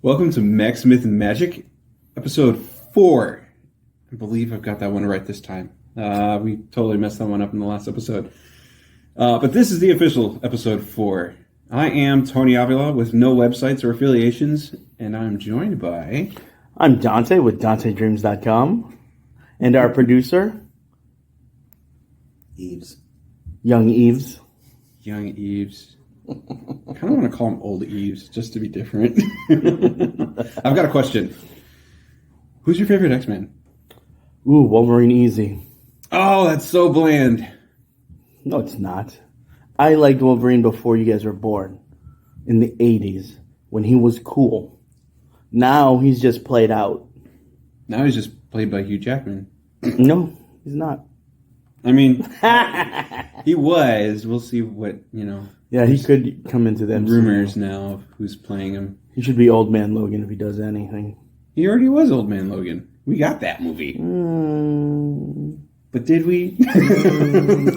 Welcome to Mechs, Myth, and Magic, episode 4. I believe I've got that one right this time. We totally messed that one up in the last episode. But this is the official episode 4. I am Tony Avila with no websites or affiliations, and I'm joined by... I'm Dante with DanteDreams.com, and our producer... Eves. Young Eves. Young Eves. I kind of want to call him Old Eves, just to be different. I've got a question. Who's your favorite X-Men? Ooh, Wolverine easy. Oh, that's so bland. No, it's not. I liked Wolverine before you guys were born. In the 80s, when he was cool. Now he's just played out. Now he's just played by Hugh Jackman. No, he's not. I mean, he was. We'll see what, Yeah, he could come into them. Rumors now of who's playing him. He should be Old Man Logan if he does anything. He already was Old Man Logan. We got that movie. But did we?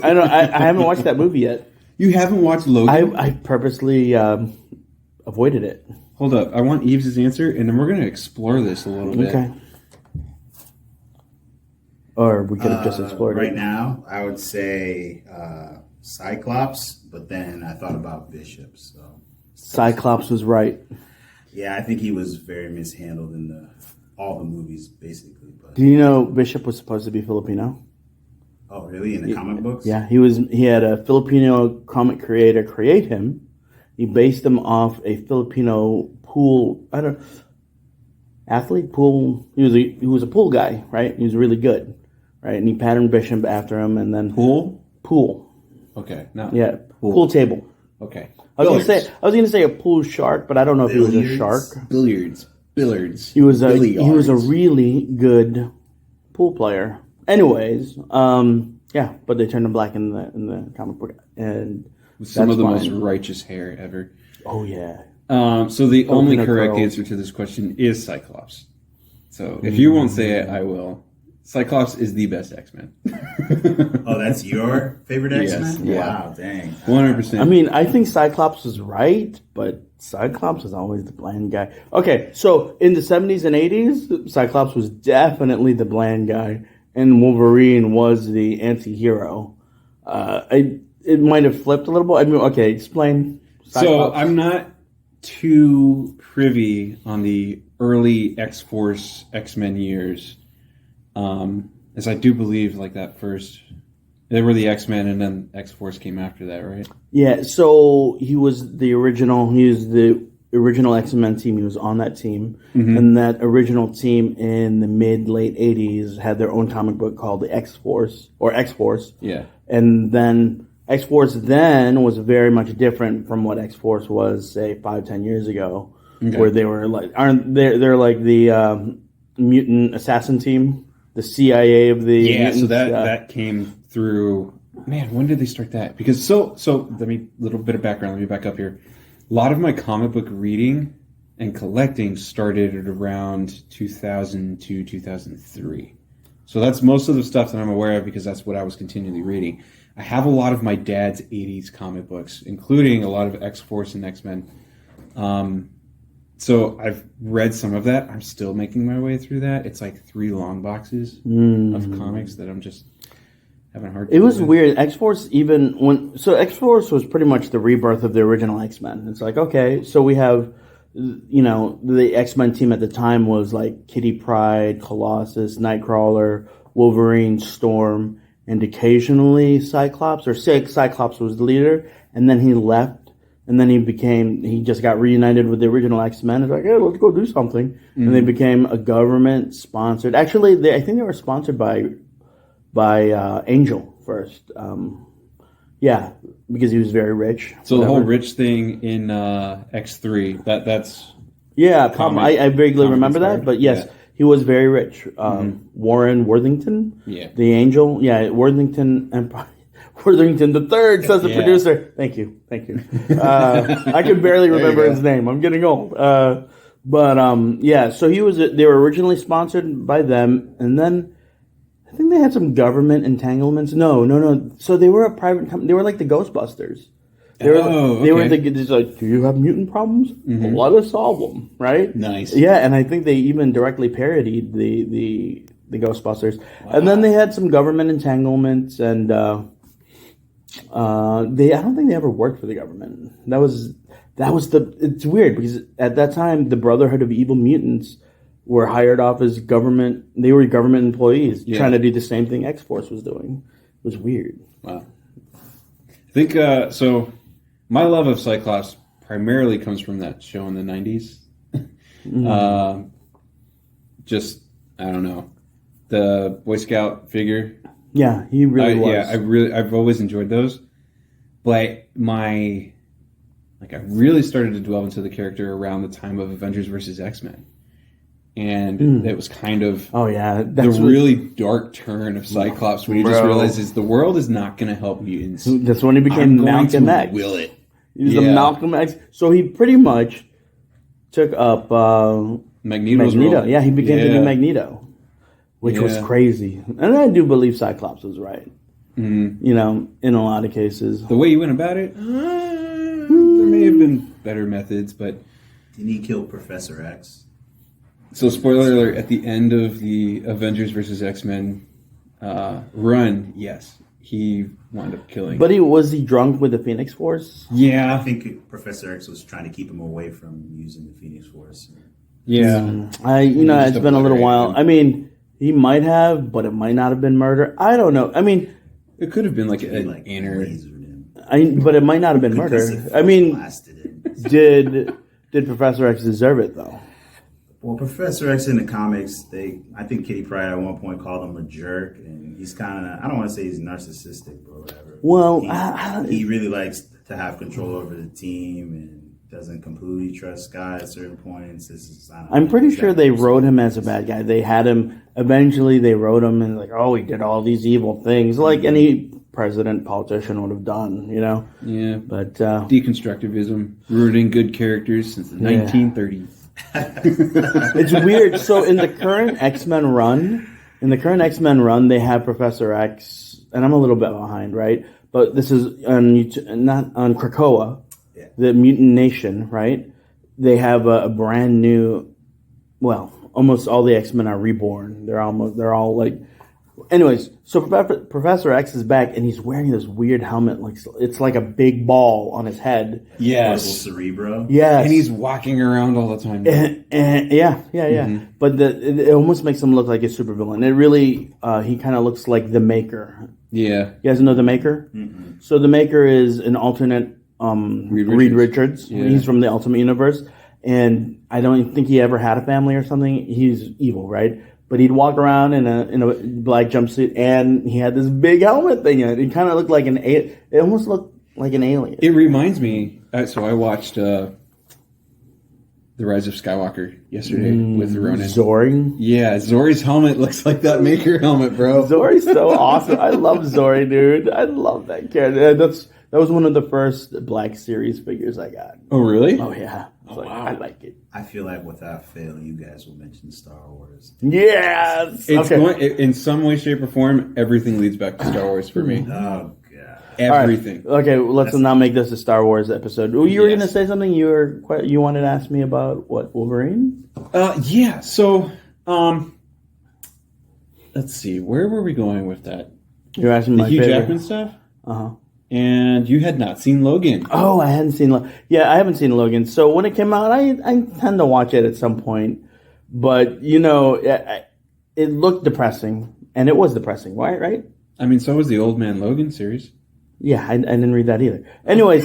I haven't watched that movie yet. You haven't watched Logan? I purposely avoided it. Hold up. I want Eves' answer, and then we're going to explore this a little bit. Okay. Or we could have just explored right it. Now, I would say Cyclops, but then I thought about Bishop. So Cyclops was right. yeah, I think he was very mishandled in all the movies, basically. But Do you know Bishop was supposed to be Filipino? oh, really? In the comic books? Yeah, he had a Filipino comic creator create him. He based him off a Filipino pool athlete. He was a pool guy, right? He was really good, right? And he patterned Bishop after him, and then Pool. Okay, No. yeah, pool table. Okay. I was gonna say a pool shark, but I don't know if he was a shark. Billiards. He was a really good pool player. Anyways, yeah, but they turned him black in the comic book, and With some of the fine. most righteous hair ever. Oh yeah. So the only correct curl. answer to this question is Cyclops. So if you won't say it, I will. Cyclops is the best X-Men. Oh, that's your favorite X-Men? Yes, yeah. Wow, dang. 100%. I mean, I think Cyclops was right, but Cyclops is always the bland guy. Okay, so in the 70s and 80s, Cyclops was definitely the bland guy, and Wolverine was the anti-hero. It might have flipped a little bit. I mean, okay, explain Cyclops. So I'm not too privy on the early X-Force X-Men years. As I do believe, like that first, they were the X-Men, and then X-Force came after that, right? Yeah, so he was the original. He was the original X-Men team. He was on that team, and that original team in the late '80s had their own comic book called the X-Force or X-Force. Yeah, and then X-Force then was very much different from what X-Force was, say, 5-10 years ago, where they were like, they're like the mutant assassin team. The CIA of the mutants, so that came through. Man, when did they start that? Because so little bit of background. Let me back up here. A lot of my comic book reading and collecting started at around 2002, 2003. So that's most of the stuff that I'm aware of because that's what I was continually reading. I have a lot of my dad's 80s comic books, including a lot of X-Force and X-Men. So I've read some of that. I'm still making my way through that. It's like 3 long boxes of comics that I'm just having a hard time. It was weird. X-Force X-Force was pretty much the rebirth of the original X-Men. It's like, okay, so we have, the X-Men team at the time was like Kitty Pryde, Colossus, Nightcrawler, Wolverine, Storm, and occasionally Cyclops, or Cyclops was the leader, and then he left. And then he just got reunited with the original X-Men. It's like, hey, let's go do something. Mm-hmm. And they became a government-sponsored. Actually, I think they were sponsored by Angel first. Yeah, because he was very rich. So the whole rich thing in X3, that's... Yeah, I vaguely remember that. But yes, he was very rich. Warren Worthington, the Angel. Yeah, Worthington Empire. Worthington the Third, says the producer. Thank you. I can barely remember his name. I'm getting old. But yeah. So he was. They were originally sponsored by them, and then I think they had some government entanglements. No. So they were a private company. They were like the Ghostbusters. They were it's like, do you have mutant problems? Mm-hmm. Let us solve them, right? Nice. Yeah, and I think they even directly parodied the Ghostbusters. Wow. And then they had some government entanglements, and I don't think they ever worked for the government. It's weird because at that time the Brotherhood of Evil Mutants were hired off as government. They were government employees trying to do the same thing X-Force was doing. It was weird. Wow. I think so. My love of Cyclops primarily comes from that show in the 90s. Just, I don't know, the Boy Scout figure. Yeah, he really was. Yeah, I've always enjoyed those. But I really started to dwell into the character around the time of Avengers versus X-Men. And it was kind of really dark turn of Cyclops when he just realizes the world is not going to help mutants. That's when he became Malcolm X. Will it? He was the Malcolm X. So he pretty much took up Magneto's Magneto. role. Yeah, he began to be Magneto, which was crazy. And I do believe Cyclops was right. Mm-hmm. You know, in a lot of cases. The way he went about it, there may have been better methods, but... Didn't he kill Professor X? So, spoiler alert, at the end of the Avengers versus X-Men run, yes, he wound up killing. But was he drunk with the Phoenix Force? Yeah. I think Professor X was trying to keep him away from using the Phoenix Force. Yeah. It's been a little while. I mean, he might have, but it might not have been murder. I don't know. I mean... It could have been like an inner... But it might not have been murder. I mean, did Professor X deserve it, though? Well, Professor X in the comics, I think Kitty Pryde at one point called him a jerk, and he's kind of, I don't want to say he's narcissistic, but whatever. Well, he really likes to have control over the team and doesn't completely trust Scott at certain points. I'm pretty sure they wrote him as a bad guy. They had him, eventually they wrote him and like, oh, he did all these evil things, like any president, politician would have done, you know? Yeah. But deconstructivism, ruining good characters since the 1930s. It's weird. So in the current X-Men run, they have Professor X, and I'm a little bit behind, right? But this is not on Krakoa, the mutant nation, right? They have a brand new. Well, almost all the X-Men are reborn. They're all like. Anyways, so Professor X is back, and he's wearing this weird helmet, like it's like a big ball on his head. Yes, Cerebro. Yes, and he's walking around all the time. And Mm-hmm. But it almost makes him look like a supervillain. It really, he kind of looks like the Maker. Yeah, you guys know the Maker. Mm-hmm. So the Maker is an alternate Reed Richards. Yeah. He's from the Ultimate Universe, and I don't think he ever had a family or something. He's evil, right? But he'd walk around in a black jumpsuit, and he had this big helmet thing in it. It kind of looked like it almost looked like an alien. It reminds me. So I watched The Rise of Skywalker yesterday with Ronan. Zori? Yeah, Zori's helmet looks like that Maker helmet, bro. Zori's so awesome. I love Zori, dude. I love that character. That was one of the first Black Series figures I got. Oh, really? Oh, yeah. Wow. I like it. I feel like without fail, you guys will mention Star Wars. Yes! It's going, in some way, shape, or form, everything leads back to Star Wars for me. Oh, God. Everything. Right. Okay, let's not make this a Star Wars episode. You were going to say something? You wanted to ask me about, what, Wolverine? Yeah, so, let's see. Where were we going with that? You're asking my Hugh favorite. Jackman stuff? Uh-huh. And you had not seen Logan. Oh, I hadn't seen Logan. Yeah, I haven't seen Logan. So when it came out, I tend to watch it at some point. But, you know, it looked depressing. And it was depressing, right? I mean, so was the Old Man Logan series. Yeah, I didn't read that either. Anyways,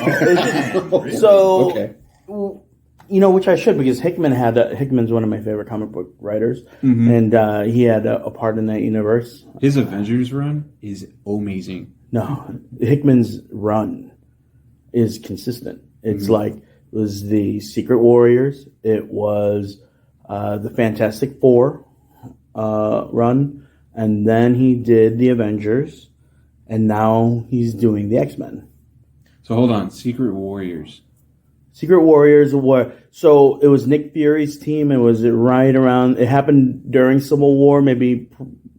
so, okay. You know, which I should, because Hickman's one of my favorite comic book writers. Mm-hmm. And he had a part in that universe. His Avengers run is amazing. No, Hickman's run is consistent. It's like, it was the Secret Warriors. It was the Fantastic Four run. And then he did the Avengers. And now he's doing the X-Men. So hold on. Secret Warriors. Secret Warriors were so it was Nick Fury's team. It was right around. It happened during Civil War, maybe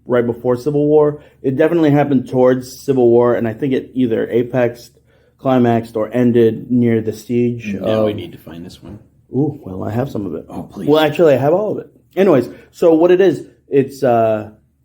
right before Civil War. It definitely happened towards Civil War, and I think it either apexed, climaxed, or ended near the siege. Now we need to find this one. Ooh, well, I have some of it. Oh, please. Well, actually, I have all of it. Anyways, so what it is, it's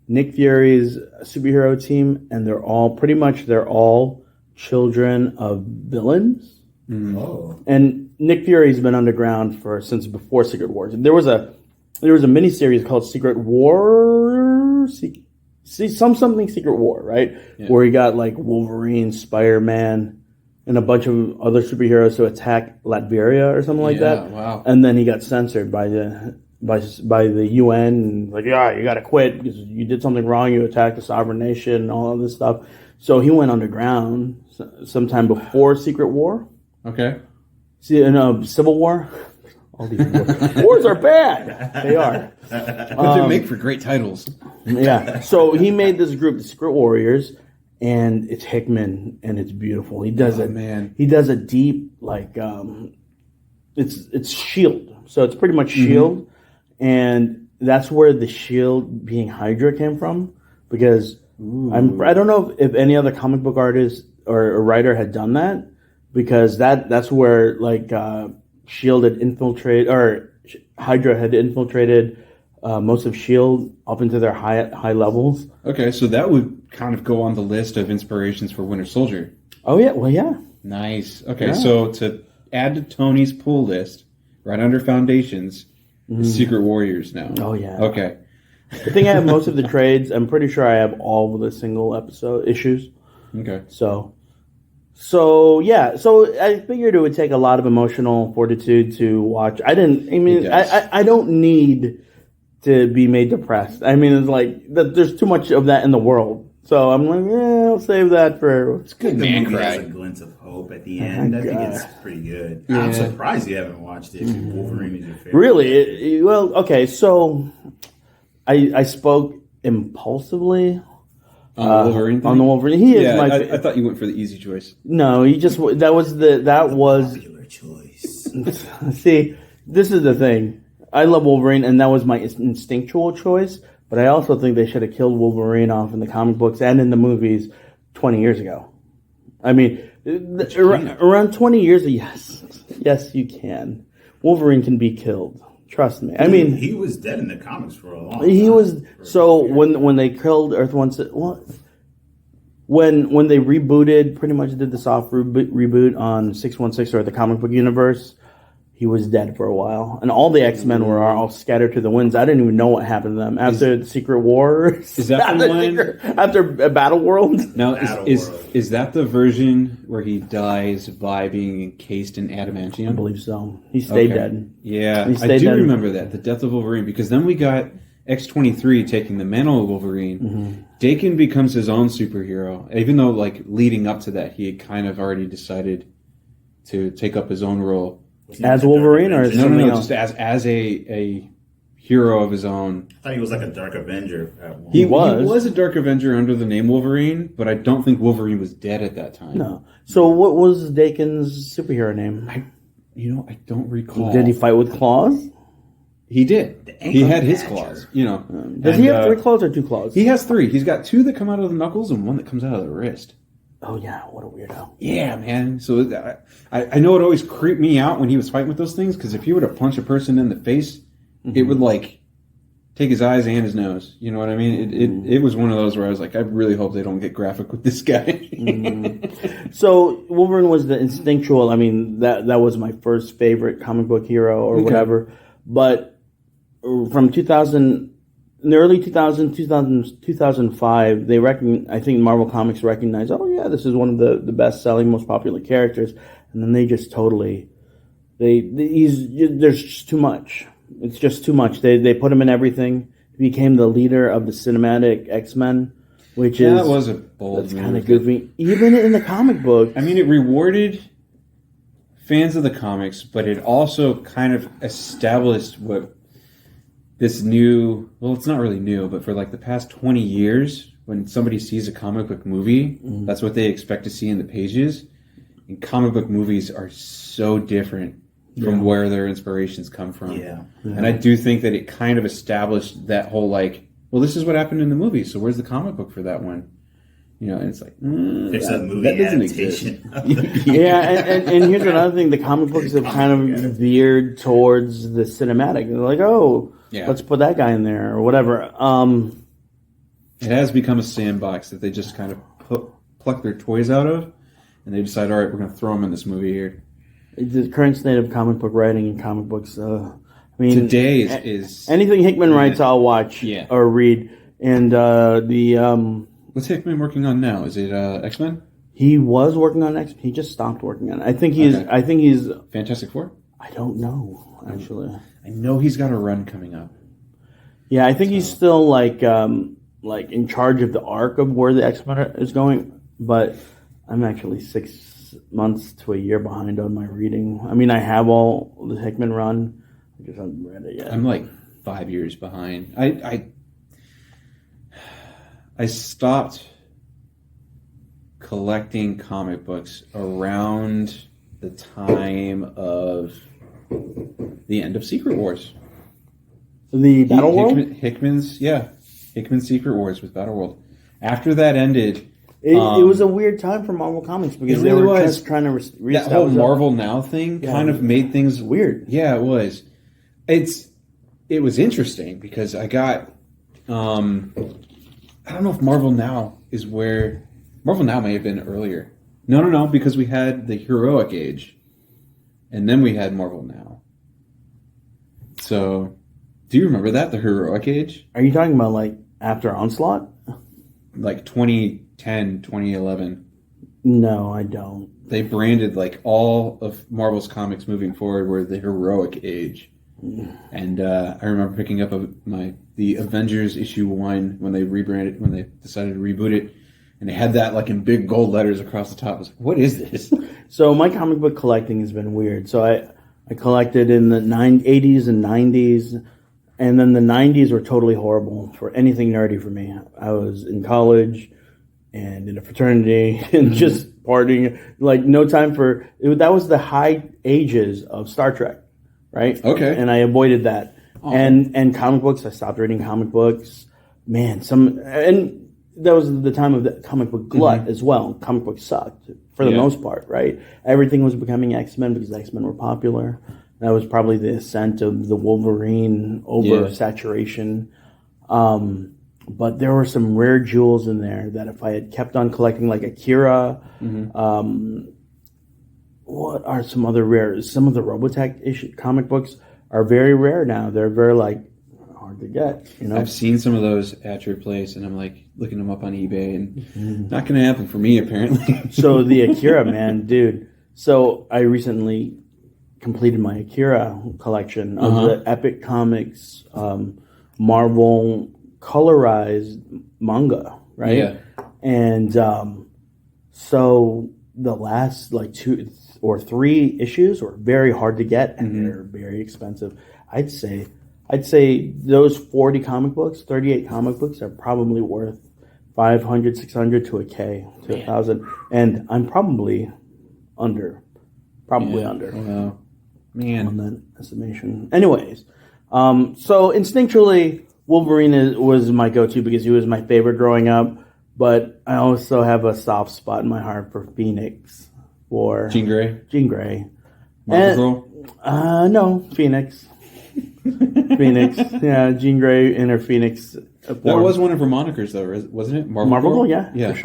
Nick Fury's superhero team, and they're all children of villains. Oh. And Nick Fury's been underground since before Secret Wars. There was a miniseries called Secret War, something Secret War, right? Yeah. Where he got like Wolverine, Spider-Man, and a bunch of other superheroes to attack Latveria or something like that. Wow. And then he got censored by the UN, and like, yeah, you got to quit because you did something wrong. You attacked a sovereign nation and all of this stuff. So he went underground sometime before Secret War. Okay. See, in Civil War, all these wars are bad. They are. But they make for great titles. Yeah. So he made this group, the Secret Warriors, and it's Hickman, and it's beautiful. He does it. Man. He does a deep it's Shield. So it's pretty much Shield, and that's where the Shield being Hydra came from. Because I don't know if any other comic book artist or a writer had done that. Because that's where Shield had infiltrated, or Hydra had infiltrated most of Shield up into their high levels. Okay, so that would kind of go on the list of inspirations for Winter Soldier. Oh yeah, well yeah. Nice. Okay, so to add to Tony's pull list, right under Foundations, Secret Warriors now. Oh yeah. Okay. I think I have most of the trades. I'm pretty sure I have all of the single episode issues. Okay. So yeah, so I figured it would take a lot of emotional fortitude to watch. I don't need to be made depressed. I mean, it's like there's too much of that in the world. So I'm like, I'll save that for. It's good. The movie has a glint of hope at the end. I think it's pretty good. Yeah. I'm surprised you haven't watched it. Wolverine is your favorite. Really? Well, okay. So I spoke impulsively. On the Wolverine thing? On the Wolverine. He is my I thought you went for the easy choice. No, that was popular choice. See, this is the thing. I love Wolverine, and that was my instinctual choice, but I also think they should have killed Wolverine off in the comic books and in the movies 20 years ago. I mean, around 20 years, yes, you can. Wolverine can be killed. Trust me. I mean, he was dead in the comics for a long time. He was when they killed Earth when they rebooted, pretty much did the soft reboot on 616 or the comic book universe. He was dead for a while, and all the X-Men were all scattered to the winds. I didn't even know what happened to them after the Secret War. Is that the one after Battle World? Now, is that the version where he dies by being encased in adamantium? I believe so. He stayed dead. Yeah, I do remember that, the death of Wolverine, because then we got X-23 taking the mantle of Wolverine. Mm-hmm. Dakin becomes his own superhero, even though leading up to that, he had kind of already decided to take up his own role. As Wolverine, or no, just as a hero of his own. I thought he was like a Dark Avenger at one. He was a Dark Avenger under the name Wolverine, but I don't think Wolverine was dead at that time. No. So what was Dakin's superhero name? I don't recall. Did he fight with claws? He did. He had his claws. Does he have 3 claws or 2 claws? He has 3. He's got 2 that come out of the knuckles and 1 that comes out of the wrist. Oh yeah, what a weirdo. Yeah, man. So I know it always creeped me out when he was fighting with those things, because if he were to punch a person in the face, it would take his eyes and his nose. You know what I mean? It was one of those where I was like, I really hope they don't get graphic with this guy. So Wolverine was the instinctual. I mean, that was my first favorite comic book hero or whatever. But from 2000. In the early 2005, I think Marvel Comics recognized, oh yeah, this is one of the best-selling, most popular characters, and then they just totally, there's just too much. It's just too much. They put him in everything. He became the leader of the cinematic X-Men, which that was a bold move. That's kind of goofy. Even in the comic book. I mean, it rewarded fans of the comics, but it also kind of established what this new, well, it's not really new, but for the past 20 years, when somebody sees a comic book movie, that's what they expect to see in the pages. and comic book movies are so different from where their inspirations come from. Yeah. And I do think that it kind of established that whole like, well, this is what happened in the movie, so where's the comic book for that one? You know, and it's like It's a movie that doesn't adaptation. And here's another thing: the comic books have kind of veered towards the cinematic. They're like, oh, let's put that guy in there or whatever. It has become a sandbox that they just kind of pluck their toys out of, and they decide, all right, we're going to throw them in this movie here. The current state of comic book writing and comic books. I mean, today is anything Hickman writes, I'll watch or read. And what's Hickman working on now? Is it X-Men? He was working on X. He just stopped working on it. I think he's Fantastic Four. I don't know actually. I know he's got a run coming up. Yeah, I think he's still like in charge of the arc of where the X-Men is going. But I'm actually 6 months to a year behind on my reading. I mean, I have all the Hickman run. I just haven't read it yet. I'm like 5 years behind. I stopped collecting comic books around the time of the end of Secret Wars. The Battle World? Hickman's Secret Wars with Battle World. After that ended, it was a weird time for Marvel Comics because they were just trying to reestablish that whole Marvel Now thing kind of made things weird. Yeah, it was. It was interesting because I got I don't know if Marvel Now is where Marvel Now may have been earlier. No, because we had the Heroic Age, and then we had Marvel Now. So, do you remember that, the Heroic Age? Are you talking about like after Onslaught? Like 2010, 2011. No, I don't. They branded like all of Marvel's comics moving forward were the Heroic Age. And I remember picking up the Avengers issue 1 when they rebranded, when they decided to reboot it, and they had that like in big gold letters across the top. I was like, what is this? So my comic book collecting has been weird. So I collected in the 80s and 90s, and then the 90s were totally horrible for anything nerdy for me. I was in college and in a fraternity and just partying, like no time for it. That was the high ages of Star Trek. Right? Okay. And I avoided that. Oh. And comic books, I stopped reading comic books. Man, and that was the time of the comic book glut as well. Comic books sucked for the most part, right? Everything was becoming X-Men because X-Men were popular. That was probably the ascent of the Wolverine oversaturation. But there were some rare jewels in there that if I had kept on collecting, like Akira, what are some other rares? Some of the Robotech comic books are very rare now. They're very hard to get. You know, I've seen some of those at your place, and I'm like looking them up on eBay, and not going to happen for me apparently. So the Akira, man, dude. So I recently completed my Akira collection of the Epic Comics Marvel colorized manga, right? Yeah. And so the last 2 or 3 issues were very hard to get, and they're very expensive. I'd say those 40 comic books, 38 comic books are probably worth $500, $600 to $1,000 to $1,000, and I'm probably under. Wow. Man, on that estimation. Anyways, so instinctually, Wolverine was my go-to because he was my favorite growing up. But I also have a soft spot in my heart for Phoenix. For Jean Grey. Marvel Girl? No, Phoenix. Phoenix. Yeah, Jean Grey in her Phoenix form. That was one of her monikers, though, wasn't it? Marvel Girl? Yeah, for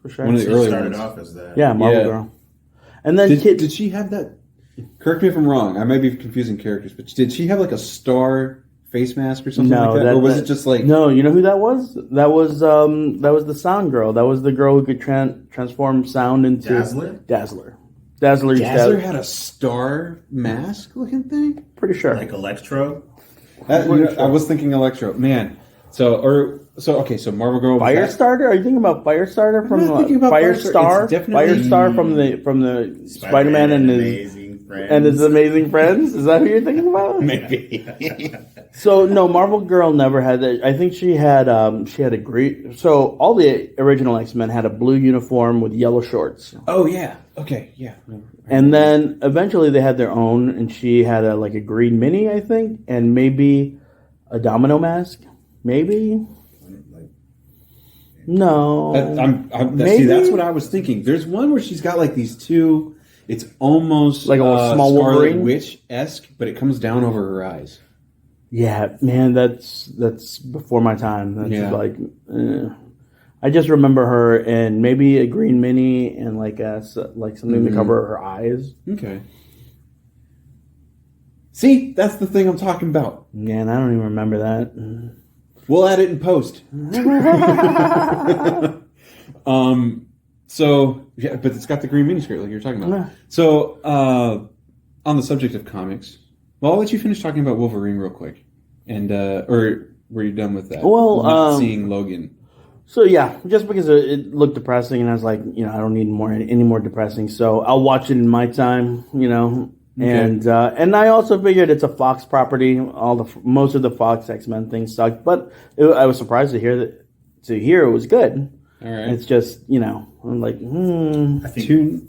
sure. One of the early started ones. off as that. Yeah, Marvel Girl. And then did she have that? Correct me if I'm wrong. I might be confusing characters, but did she have like a star face mask or something like that? Or was it just like... No, you know who that was? That was the sound girl. That was the girl who could transform sound into... Dazzler. Dazzler had a star mask looking thing? Pretty sure. Like Electro? I was thinking Electro. Man. So Marvel Girl... Firestarter? Are you thinking about Firestarter from Firestar? Firestar from the Spider-Man and his Friends. And His Amazing Friends. Is that who you're thinking about? Maybe. So no, Marvel Girl never had that. I think she had a great. So all the original X-Men had a blue uniform with yellow shorts, Oh yeah. Okay. Yeah. and then eventually they had their own, and she had a green mini, I think, and maybe a domino mask, maybe. Like, No, See, that's what I was thinking. There's one where she's got like these two. It's almost Like a small Scarlet Wolverine? Witch-esque, but it comes down over her eyes. yeah, man, that's before my time. That's Yeah. like, I just remember her in maybe a green mini and like something to cover her eyes. Okay. See, that's the thing I'm talking about. Man, I don't even remember that. We'll add it in post. So yeah, but it's got the green miniskirt like you're talking about. Yeah. So on the subject of comics, well, I'll let you finish talking about Wolverine real quick, and or were you done with that? Well, not seeing Logan. So yeah, just because it looked depressing, and I was like, I don't need any more depressing. So I'll watch it in my time, And I also figured it's a Fox property. Most of the Fox X-Men things sucked, but I was surprised to hear it was good. All right. It's just I'm like, I think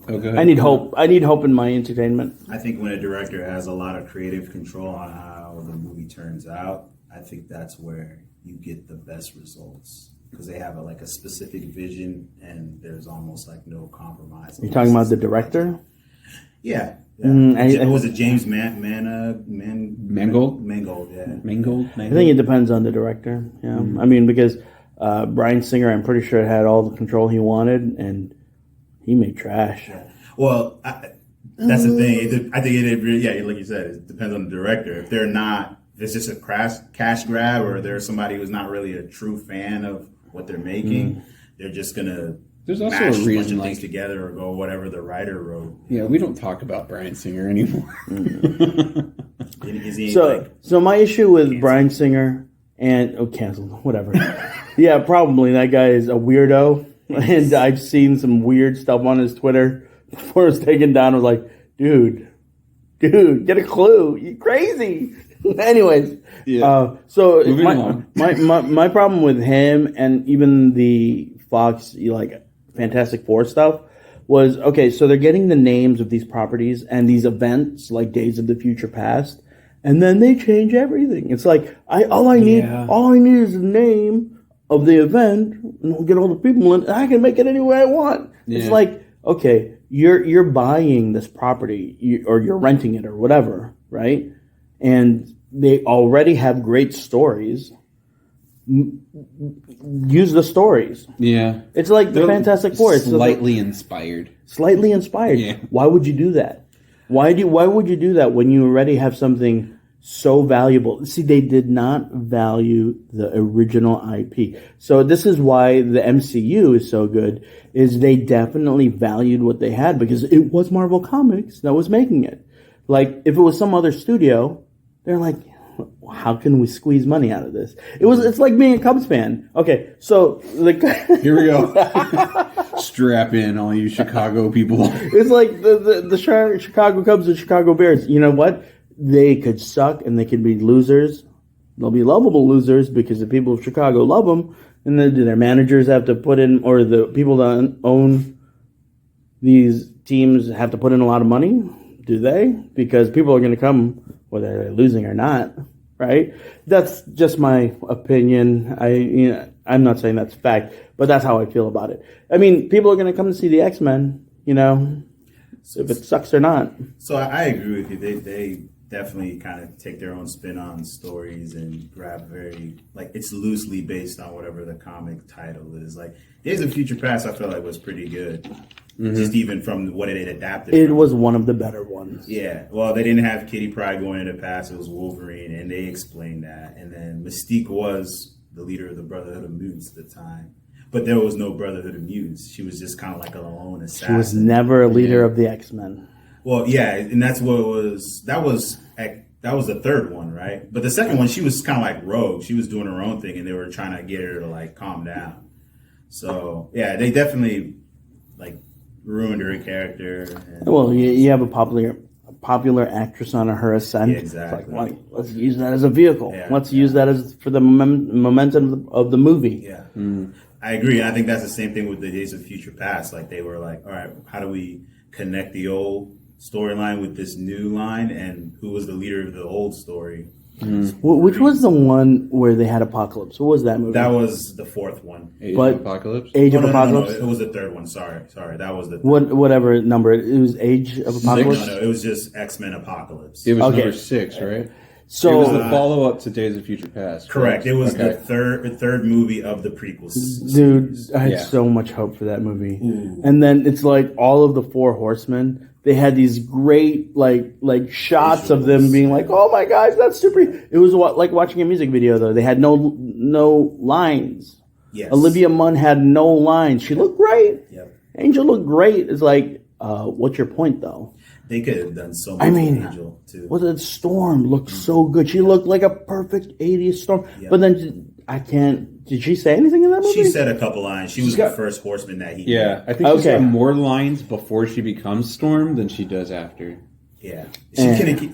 Go ahead. I need hope. I need hope in my entertainment. I think when a director has a lot of creative control on how the movie turns out, I think that's where you get the best results because they have a specific vision and there's almost like no compromise. You're talking about the director? Yeah. Was it James Mangold? Mangold, yeah. Mangold. I think it depends on the director. Yeah, I mean because Bryan Singer, I'm pretty sure had all the control he wanted, and he made trash. Yeah. Well, that's the thing. I think like you said, it depends on the director. If it's just a cash grab, or there's somebody who's not really a true fan of what they're making, they're just gonna There's also mash a a bunch reason, of things together or go whatever the writer wrote. Yeah, we don't talk about Bryan Singer anymore. Is he So my issue with Bryan Singer and canceled, whatever. Yeah, probably that guy is a weirdo, and I've seen some weird stuff on his Twitter before it was taken down. I was like, dude, get a clue, you crazy. Anyways, Yeah. So Moving on. my problem with him and even the Fox Fantastic Four stuff was okay. So they're getting the names of these properties and these events like Days of the Future Past, and then they change everything. It's like all I need is the name of the event, and we'll get all the people in, and I can make it any way I want. Yeah. It's like, okay, you're buying this property or you're renting it or whatever, right? And they already have great stories. Use the stories. Yeah. It's like the Fantastic Four. It's Slightly inspired. Slightly inspired. Yeah. Why would you do that? Why would you do that when you already have something so valuable? See, they did not value the original IP. So this is why the MCU is so good, is they definitely valued what they had because it was Marvel Comics that was making it. Like, if it was some other studio, they're like, how can we squeeze money out of this? It's like being a Cubs fan. Okay, so Here we go. Strap in, all you Chicago people. it's like the Chicago Cubs and Chicago Bears. You know what? They could suck and they could be losers. They'll be lovable losers because the people of Chicago love them, and then do their managers have to put in, or the people that own these teams have to put in a lot of money? Do they? Because people are going to come whether they're losing or not, right? That's just my opinion. I'm not saying that's fact, but that's how I feel about it. I mean, people are going to come to see the X-Men, if it sucks or not. So I agree with you. They definitely kind of take their own spin on stories and grab it's loosely based on whatever the comic title is. Like Days of Future Past, I felt like was pretty good. Mm-hmm. Just even from what it adapted. It was one of the better ones. Yeah. Well, they didn't have Kitty Pryde going into the past. It was Wolverine, and they explained that. And then Mystique was the leader of the Brotherhood of Mutants at the time. But there was no Brotherhood of Mutants. She was just kind of like a lone assassin. She was never a leader of the X-Men. Well, yeah, and that's what it was. That was the third one, right? But the second one, she was kind of like rogue. She was doing her own thing, and they were trying to get her to calm down. So yeah, they definitely ruined her character. Well, you have a popular actress on her ascent. Yeah, exactly. It's like, let's use that as a vehicle. Yeah, let's use that as for the momentum of the movie. Yeah. I agree. I think that's the same thing with the Days of Future Past. Like they were like, all right, how do we connect the old storyline with this new line? And who was the leader of the old story? Which was the one where they had Apocalypse? What was that movie? That was the fourth one. Age of Apocalypse? Age of No, Apocalypse? it was the third one. Sorry. That was the third Whatever number. It was Age of Apocalypse? No, it was just X-Men Apocalypse. It was Okay. number 6, right? So, it was the follow-up to Days of Future Past. Correct. It was Okay. the third movie of the prequels. dude, I had Yeah. so much hope for that movie. And then it's like all of the Four Horsemen. They had these great like shots of them being like, "Oh my gosh, that's super!" It was like watching a music video though. They had no lines. Yes. Olivia Munn had no lines. She looked great. Yep. Angel looked great. It's like, what's your point though? They could have done so much I mean, with Angel too. Well, the Storm looked so good. She looked like a perfect 80s Storm. Yeah. But then I can't. Did she say anything in that movie? She said a couple lines. She was the first horseman that he Yeah, met. I think she's Okay. got more lines before she becomes Storm than she does after. Yeah.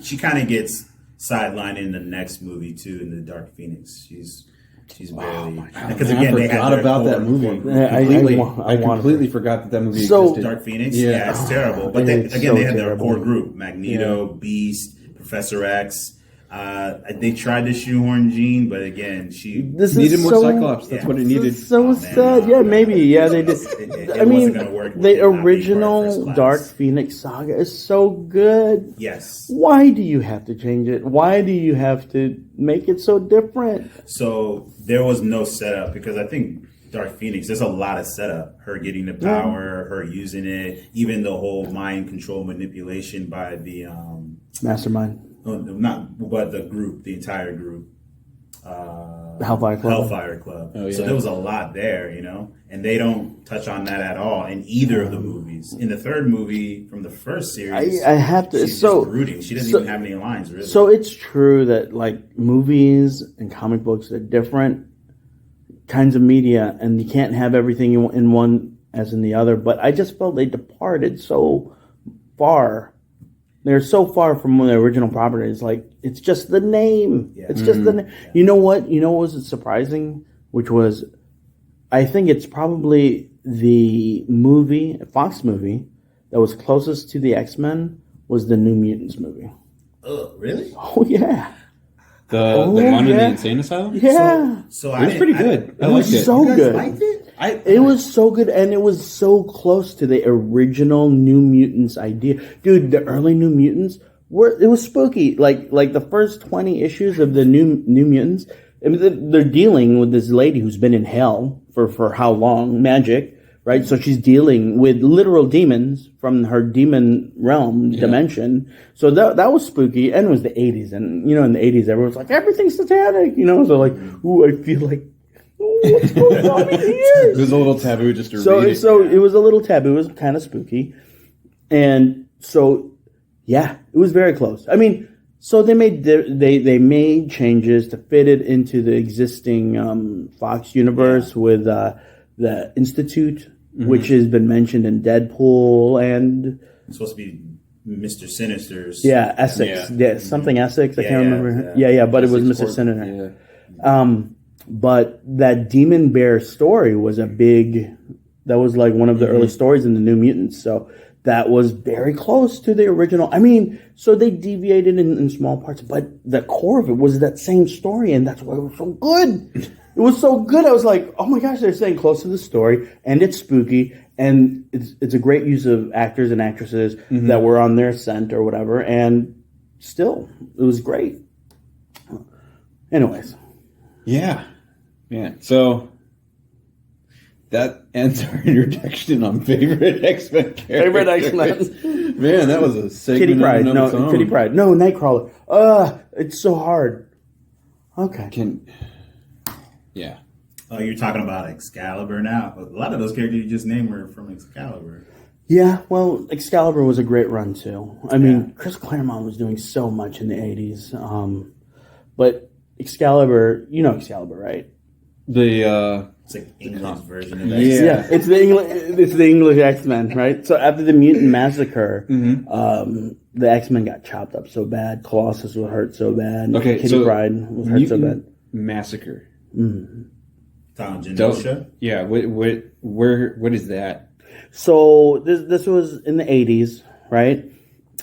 She kind of gets sidelined in the next movie too, in the Dark Phoenix. She's barely because Man, again I they had forgot their about that core- movie. Yeah, I completely forgot that movie So- existed. Dark Phoenix. Yeah. Yeah, it's terrible. But It's they so had their terrible. core group: Magneto, Beast, Professor X. They tried to shoehorn Jean, but again, she This needed is more so, Cyclops. That's what it needed. This is so man, sad. no, Yeah, maybe. Yeah, they did. It I mean, wasn't gonna work with the it not being part of original First Class. Dark Phoenix saga is so good. Yes. Why do you have to change it? Why do you have to make it so different? So there was no setup because I think Dark Phoenix, there's a lot of setup. Her getting the power, her using it, even the whole mind control manipulation by the Mastermind. but the group, the entire group. Hellfire Club. Hellfire Club. Oh, yeah. So there was a lot there, and they don't touch on that at all in either of the movies. In the third movie from the first series, I have to. she's So just brooding. She doesn't so- even have any lines, really. So it's true that like movies and comic books are different kinds of media, and you can't have everything in one as in the other. But I just felt they departed so far. They're so far from the original property. It's like it's just the name. Yeah. It's just the name. You know what? You know what was surprising? Which was, I think it's probably the movie, Fox movie, that was closest to the X-Men was the New Mutants movie. Really? Oh yeah. The one in yeah. the insane asylum? Yeah. So It was pretty good. I It liked was it. so You guys good. liked it? It was so good, and it was so close to the original New Mutants idea. Dude, the early New Mutants it was spooky. Like the first 20 issues of the New Mutants, I mean, they're dealing with this lady who's been in hell for how long? Magic, right? So she's dealing with literal demons from her demon realm dimension. So that was spooky, and it was the 80s, and in the 80s everyone's like everything's satanic, so like, ooh, I feel like, what's going on It here? was a little taboo just to So read it. it was a little taboo. It was kind of spooky, and so yeah, it was very close. I mean, so they made changes to fit it into the existing Fox universe with the Institute, which has been mentioned in Deadpool and It's supposed to be Mr. Sinister's. Essex, something Essex. I can't remember. Yeah, but it was Mr. Corp. Sinister. Yeah. But that Demon Bear story was that was like one of the early stories in the New Mutants. So that was very close to the original. I mean, so they deviated in small parts, but the core of it was that same story, and that's why it was so good. It was so good. I was like, oh my gosh, they're staying close to the story, and it's spooky, and it's a great use of actors and actresses that were on their scent or whatever, and still, it was great. Anyways. Yeah. So that ends our introduction on favorite X-Men characters. Favorite X-Men. Man, that was a segment. Kitty Pryde. in and of its own. Kitty Pryde. No, Nightcrawler. It's so hard. Okay. Yeah. Oh, you're talking about Excalibur now. A lot of those characters you just named were from Excalibur. Yeah, well, Excalibur was a great run too. I mean, Chris Claremont was doing so much in the 80s. But Excalibur, Excalibur, right? It's like England's version of that. Yeah. Yeah, it's the English X-Men, right? So after the mutant massacre, the X-Men got chopped up so bad. Colossus was hurt so bad. Okay, Kitty so Pryde was hurt so bad. Massacre. Genosha. Yeah. What is that? So this was in the 80s, right?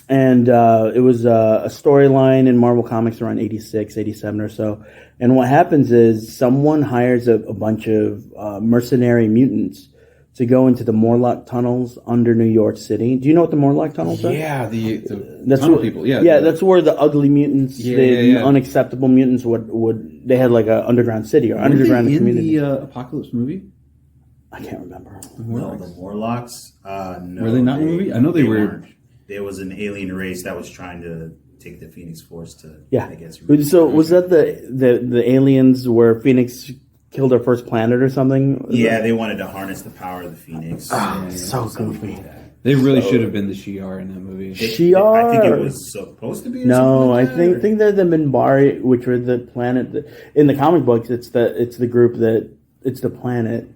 And it was a storyline in Marvel Comics around 86, 87 or so. And what happens is someone hires a bunch of mercenary mutants to go into the Morlock tunnels under New York City. Do you know what the Morlock tunnels are? Yeah, the That's tunnel what, people. Yeah, yeah, that's where the ugly mutants, the unacceptable mutants would. They had like an underground city or underground community. In the Apocalypse movie? I can't remember. No, the Morlocks. No, Were they not in the movie? I know they were. weren't. There was an alien race that was trying to take the Phoenix Force to. Yeah. I guess. So was that the aliens where Phoenix killed our first planet or something? Yeah, they wanted to harness the power of the Phoenix. So something goofy. like that. They really should have been the Shi'ar in that movie. Shi'ar. I think it was supposed to be. Or No, something like I that, think they're the Minbari, which were the planet in the comic books. It's the group it's the planet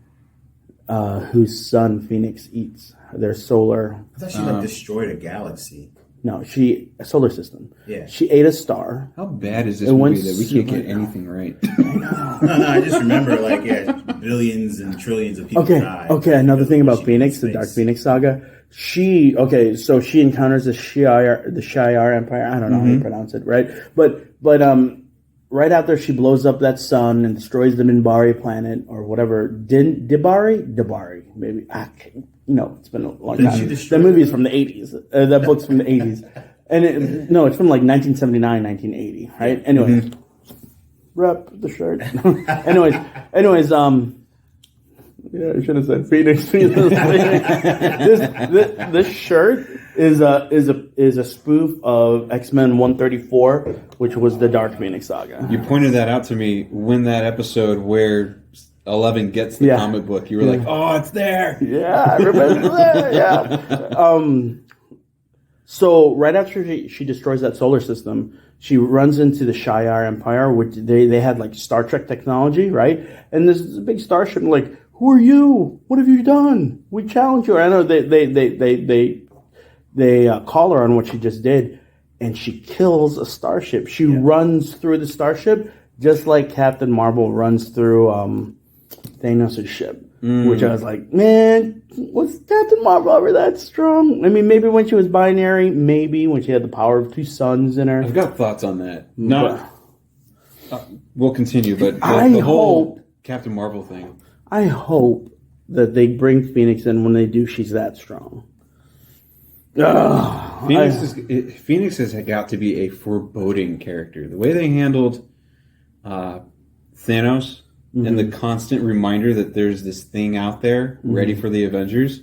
whose sun Phoenix eats. Their solar. I thought she destroyed a galaxy. No, a solar system. Yeah. She ate a star. How bad is this It went movie that we can't get super- anything right? No, I just remember billions and trillions of people died. Okay. Another because thing of what about she Phoenix, did in the Dark space. Phoenix saga. She encounters the Shi'ar Empire. I don't know how you pronounce it, right? But right after she blows up that sun and destroys the Minbari planet or whatever, Dibari, maybe. It's been a long time. That movie is from the 80s. That book's from the 80s. And it's from like 1979, 1980, right? Anyway, rep the shirt. anyways, yeah, I should have said Phoenix. This shirt is a spoof of X-Men 134, which was the Dark Phoenix saga. You pointed that out to me when that episode where 11 gets the comic book. You were like, "Oh, it's there." Yeah, I remember that. Yeah. So right after she destroys that solar system, she runs into the Shi'ar Empire, which they had like Star Trek technology, right? And there's this big starship, like, who are you? What have you done? We challenge you. I know they call her on what she just did, and she kills a starship. She runs through the starship just like Captain Marvel runs through Thanos' ship. Which I was like, man, was Captain Marvel ever that strong? I mean, maybe when she was binary, maybe when she had the power of two suns in her. I've got thoughts on that. We'll continue, but I the whole hope- Captain Marvel thing. I hope that they bring Phoenix in. When they do, she's that strong. Phoenix has got to be a foreboding character. The way they handled Thanos and the constant reminder that there's this thing out there ready for the Avengers.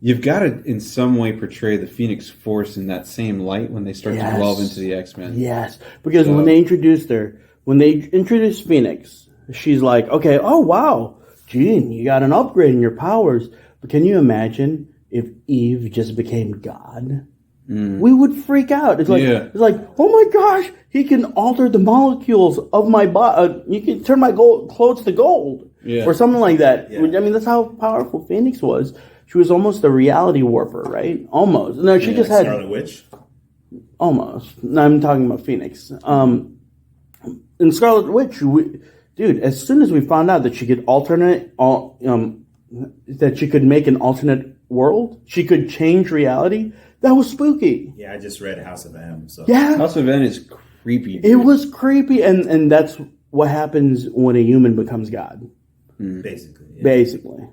You've got to, in some way, portray the Phoenix Force in that same light when they start to delve into the X-Men. Yes, because when they introduced Phoenix, she's like, okay, oh wow, Jean, you got an upgrade in your powers. But can you imagine if Eve just became God? We would freak out. It's like, oh my gosh, he can alter the molecules of my body. You can turn my clothes to gold, or something like that. I mean, that's how powerful Phoenix was. She was almost a reality warper, right? Almost. No, she just had Scarlet Witch. Almost. No, I'm talking about Phoenix. In Scarlet Witch, dude, as soon as we found out that she could that she could make an alternate world, she could change reality. That was spooky. Yeah, I just read House of M. So Yeah, House of N is creepy. Dude. it was creepy, and that's what happens when a human becomes God. basically, Basically,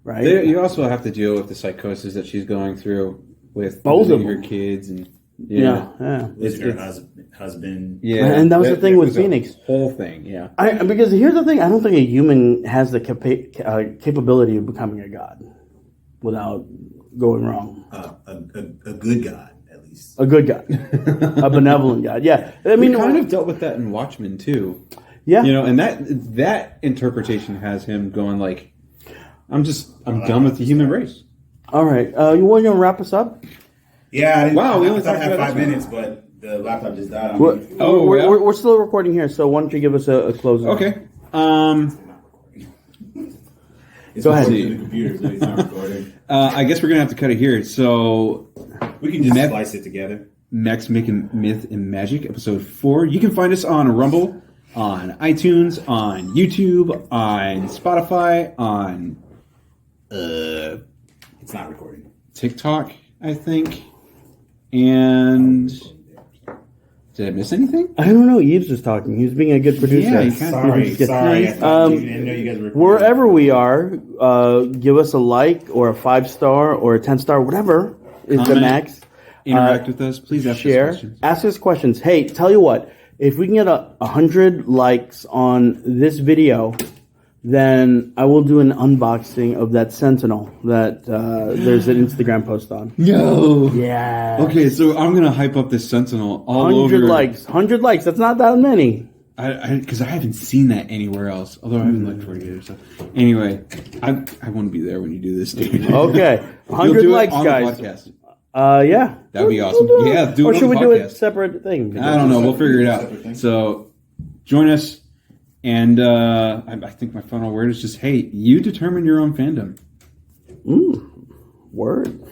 right? You also have to deal with the psychosis that she's going through with Both of her them. kids and losing her husband. Yeah, And that was the thing with Phoenix. Whole thing, Because here's the thing: I don't think a human has the capability of becoming a god without going wrong. A good God, at least. A good god, a benevolent god. Yeah, I mean, we kind of dealt with that in Watchmen too. Yeah, and that interpretation has him going like, I'm done with the human race. All right, you want to wrap us up? Yeah. Wow, we only thought I talked had about 5 this minutes, but the laptop just died. We're still recording here, so why don't you give us a closing? Okay. It's Go ahead. recording to the computer, so it's not recording. I guess we're gonna have to cut it here. So, We can just Mech- splice it together. Mechs Making Myth and Magic, episode 4. You can find us on Rumble, on iTunes, on YouTube, on Spotify, on It's not recording. TikTok, I think. And did I miss anything? I don't know. Yves was talking. He was being a good producer. Yeah, he kinda- Sorry. I thought you didn't know you guys were recording. Wherever we are, give us a like or a 5-star or a 10-star, whatever is the Comment. max. Interact with us. Please ask us Share. questions. Ask us questions. Hey, tell you what. If we can get 100 likes on this video, then I will do an unboxing of that Sentinel that there's an Instagram post on. No. Yeah. Okay, so I'm gonna hype up this Sentinel all 100 over. likes. 100 likes. That's not that many. Because I haven't seen that anywhere else. Although I haven't looked for it either. So anyway, I want to be there when you do this, dude. Okay. You'll 100 do likes, it on guys. The podcast. Yeah. That'd be We'll awesome. do it. Yeah, do it Or on should the we do podcast. a separate thing? I don't know. We'll figure it Separate thing. out. So join us. And I think my final word is just, hey, you determine your own fandom. Word.